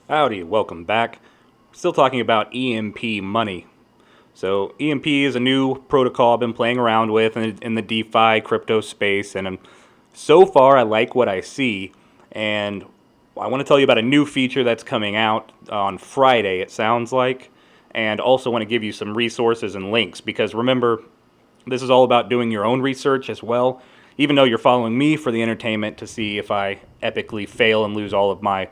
Howdy, welcome back. Still talking about EMP.Money. So EMP is a new protocol I've been playing around with in the DeFi crypto space, and so far I like what I see. And I want to tell you about a new feature that's coming out on Friday, it sounds like, and also want to give you some resources and links because remember, this is all about doing your own research as well. Even though you're following me for the entertainment to see if I epically fail and lose all of my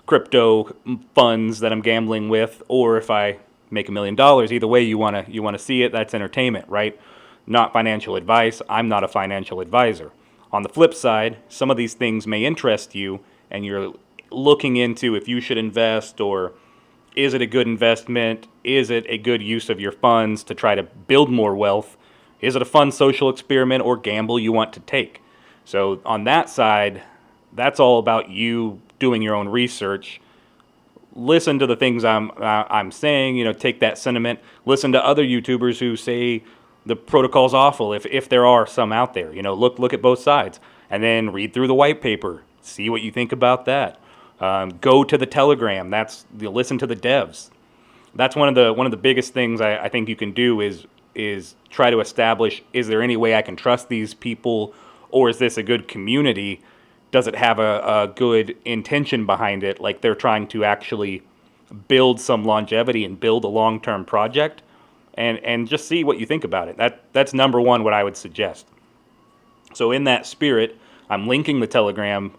crypto funds that I'm gambling with, or if I make $1 million. Either way, you wanna see it. That's entertainment, right? Not financial advice. I'm not a financial advisor. On the flip side, some of these things may interest you, and you're looking into if you should invest or is it a good investment? Is it a good use of your funds to try to build more wealth? Is it a fun social experiment or gamble you want to take? So on that side, that's all about you doing your own research. Listen to the things I'm saying. Take that sentiment. Listen to other YouTubers who say the protocol's awful, if there are some out there. Look at both sides, and then read through the white paper. See what you think about that. Go to the Telegram. Listen to the devs. That's one of the biggest things I think you can do is try to establish, is there any way I can trust these people, or is this a good community? Does it have a good intention behind it, like they're trying to actually build some longevity and build a long-term project? And just see what you think about it. That's number one what I would suggest. So in that spirit, I'm linking the Telegram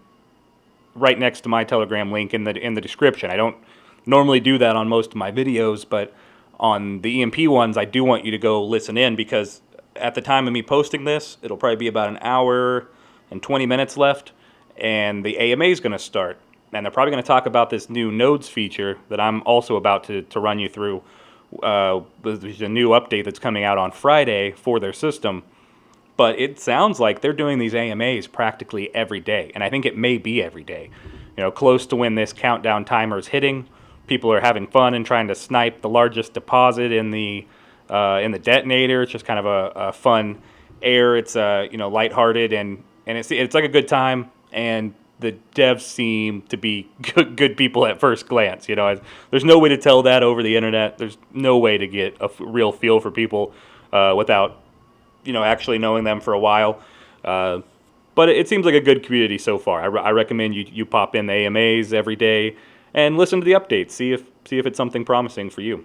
right next to my Telegram link in the description. I don't normally do that on most of my videos, but on the EMP ones, I do want you to go listen in, because at the time of me posting this, it'll probably be about an hour and 20 minutes left, and the AMA is going to start. And they're probably going to talk about this new nodes feature that I'm also about to run you through. There's a new update that's coming out on Friday for their system. But it sounds like they're doing these AMAs practically every day, and I think it may be every day. Close to when this countdown timer is hitting, people are having fun and trying to snipe the largest deposit in the detonator. It's just kind of a fun air. It's lighthearted, and it's like a good time. And the devs seem to be good people at first glance. There's no way to tell that over the internet. There's no way to get a real feel for people without actually knowing them for a while. But it seems like a good community so far. I recommend you pop in the AMAs every day and listen to the updates. See if it's something promising for you.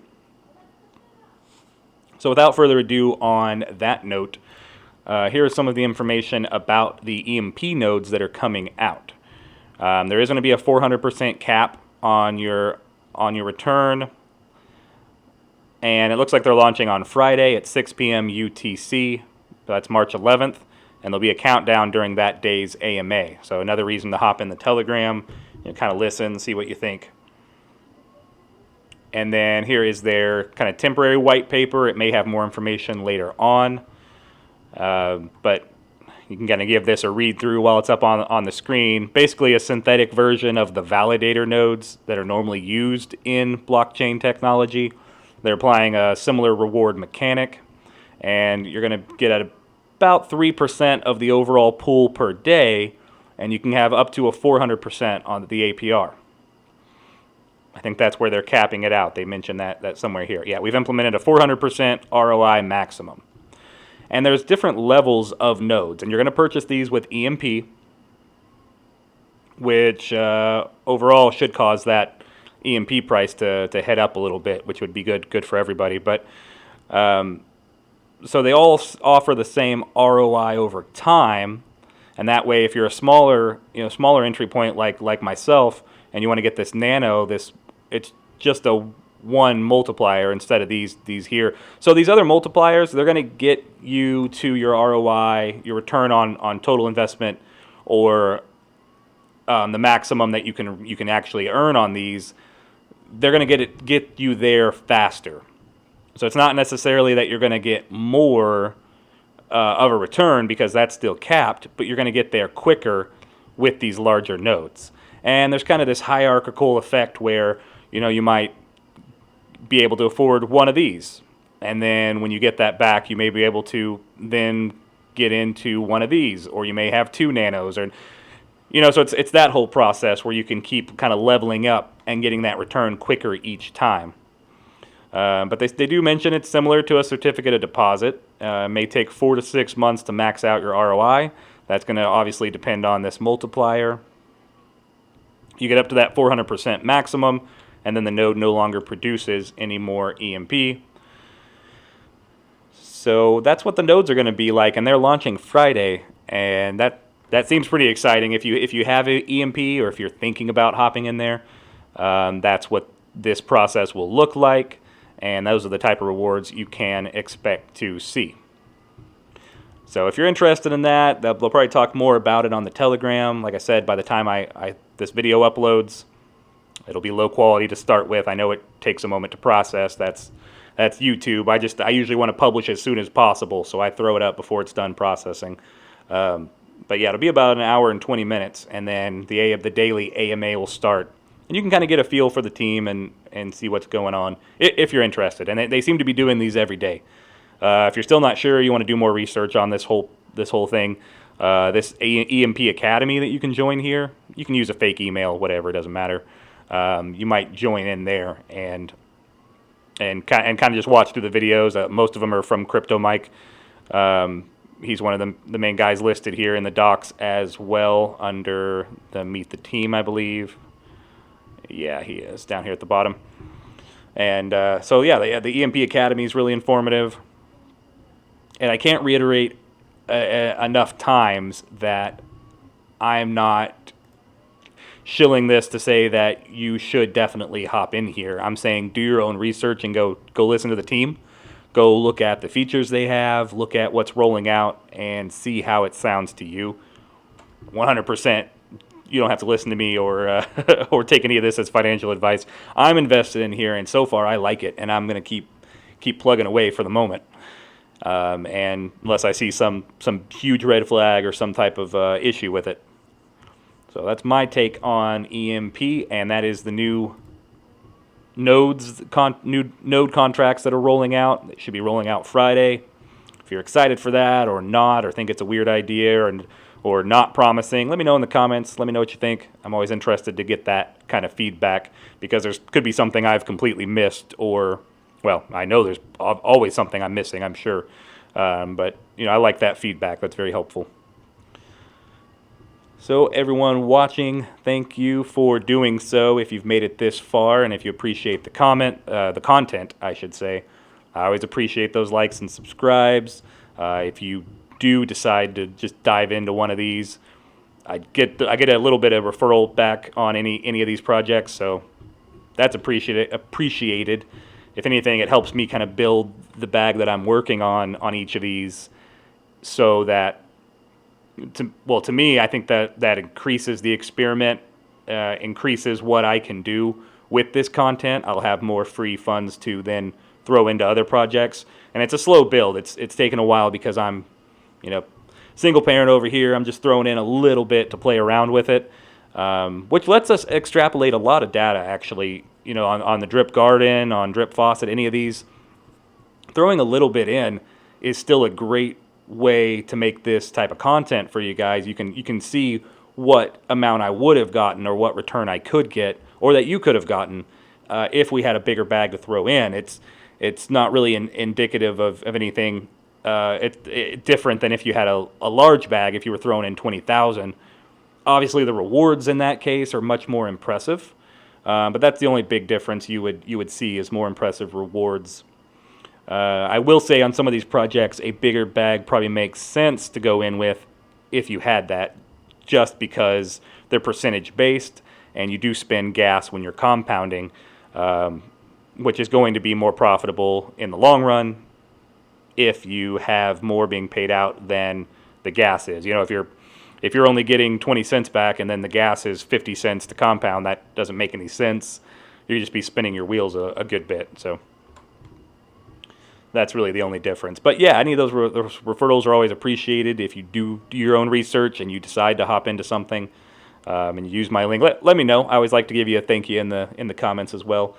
So without further ado, on that note, here is some of the information about the EMP nodes that are coming out. There is going to be a 400% cap on your return, and it looks like they're launching on Friday at 6 p.m. UTC. So that's March 11th, and there'll be a countdown during that day's AMA. So another reason to hop in the Telegram, kind of listen, see what you think. And then here is their kind of temporary white paper. It may have more information later on, but you can kind of give this a read through while it's up on the screen. Basically a synthetic version of the validator nodes that are normally used in blockchain technology. They're applying a similar reward mechanic, and you're going to get about 3% of the overall pool per day, and you can have up to a 400% on the APR. I think that's where they're capping it out. They mentioned that somewhere here. Yeah, we've implemented a 400% ROI maximum. And there's different levels of nodes, and you're going to purchase these with EMP, which overall should cause that EMP price to head up a little bit, which would be good for everybody. But so they all offer the same ROI over time, and that way, if you're a smaller entry point like myself, and you want to get this nano, it's just a one multiplier instead of these here. So these other multipliers, they're going to get you to your ROI, your return on total investment, or the maximum that you can actually earn on these. They're going to get you there faster. So it's not necessarily that you're going to get more of a return, because that's still capped, but you're going to get there quicker with these larger nodes. And there's kind of this hierarchical effect where you might be able to afford one of these, and then when you get that back, you may be able to then get into one of these, or you may have two nanos, or So it's that whole process where you can keep kind of leveling up and getting that return quicker each time. But they do mention it's similar to a certificate of deposit. It may take 4 to 6 months to max out your ROI. That's going to obviously depend on this multiplier. You get up to that 400% maximum, and then the node no longer produces any more EMP. So that's what the nodes are going to be like, and they're launching Friday, and that seems pretty exciting. If you have an EMP or if you're thinking about hopping in there, that's what this process will look like, and those are the type of rewards you can expect to see. So if you're interested in that, they'll probably talk more about it on the Telegram. Like I said, by the time this video uploads, it'll be low quality to start with. I know it takes a moment to process. That's YouTube. I usually want to publish as soon as possible, so I throw it up before it's done processing. But yeah, it'll be about an hour and 20 minutes, and then the daily AMA will start. And you can kind of get a feel for the team and see what's going on if you're interested. And they seem to be doing these every day. If you're still not sure, you want to do more research on this whole thing, this EMP Academy that you can join here, you can use a fake email, whatever, it doesn't matter. You might join in there and kind of just watch through the videos. Most of them are from Crypto Mike. He's one of the main guys listed here in the docs as well under the Meet the Team, I believe. Yeah, he is down here at the bottom. And so yeah, the EMP Academy is really informative. And I can't reiterate enough times that I'm not shilling this to say that you should definitely hop in here. I'm saying do your own research and go listen to the team. Go look at the features they have, look at what's rolling out, and see how it sounds to you. 100%, you don't have to listen to me or or take any of this as financial advice. I'm invested in here, and so far I like it, and I'm going to keep plugging away for the moment. And unless I see some huge red flag or some type of issue with it. So that's my take on EMP, and that is the new new node contracts that are rolling out. They should be rolling out Friday. If you're excited for that or not, or think it's a weird idea or not promising, let me know in the comments. Let me know what you think. I'm always interested to get that kind of feedback because there could be something I've completely missed or, well, I know there's always something I'm missing, I'm sure. But, I like that feedback. That's very helpful. So everyone watching, thank you for doing so if you've made it this far and if you appreciate the content, I should say. I always appreciate those likes and subscribes. If you do decide to just dive into one of these, I get a little bit of referral back on any of these projects, so that's appreciated. If anything, it helps me kind of build the bag that I'm working on each of these so that, to me, I think that increases the experiment, increases what I can do with this content. I'll have more free funds to then throw into other projects. And it's a slow build. It's taken a while because I'm, single parent over here. I'm just throwing in a little bit to play around with it, which lets us extrapolate a lot of data, actually, on the drip garden, on drip faucet, any of these. Throwing a little bit in is still a great way to make this type of content for you guys. You can see what amount I would have gotten or what return I could get or that you could have gotten if we had a bigger bag to throw in. It's not really indicative of anything different than if you had a large bag, if you were throwing in 20,000. Obviously the rewards in that case are much more impressive, but that's the only big difference you would see is more impressive rewards. I will say on some of these projects, a bigger bag probably makes sense to go in with if you had that, just because they're percentage based and you do spend gas when you're compounding, which is going to be more profitable in the long run if you have more being paid out than the gas is. If you're only getting 20 cents back and then the gas is 50 cents to compound, that doesn't make any sense. You'd just be spinning your wheels a good bit. So that's really the only difference. But yeah, any of those referrals are always appreciated. If you do your own research and you decide to hop into something and you use my link, let me know. I always like to give you a thank you in the comments as well.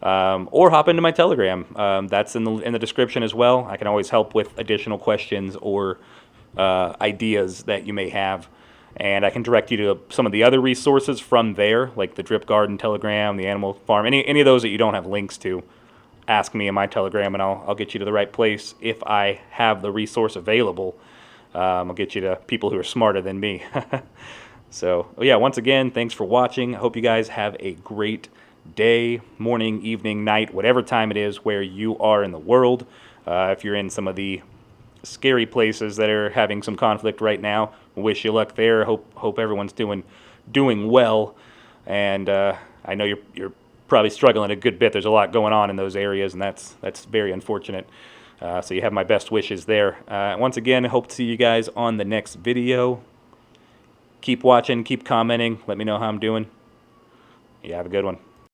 Or hop into my Telegram. That's in the description as well. I can always help with additional questions or ideas that you may have. and I can direct you to some of the other resources from there, like the Drip Garden Telegram, the Animal Farm, any of those that you don't have links to. Ask me in my Telegram, and I'll get you to the right place if I have the resource available. I'll get you to people who are smarter than me. So, yeah, once again, thanks for watching. I hope you guys have a great day, morning, evening, night, whatever time it is where you are in the world. If you're in some of the scary places that are having some conflict right now, wish you luck there. Hope everyone's doing well. And I know you're probably struggling a good bit. There's a lot going on in those areas, and that's very unfortunate. So you have my best wishes there. Once again, hope to see you guys on the next video. Keep watching, keep commenting, let me know how I'm doing. You have a good one.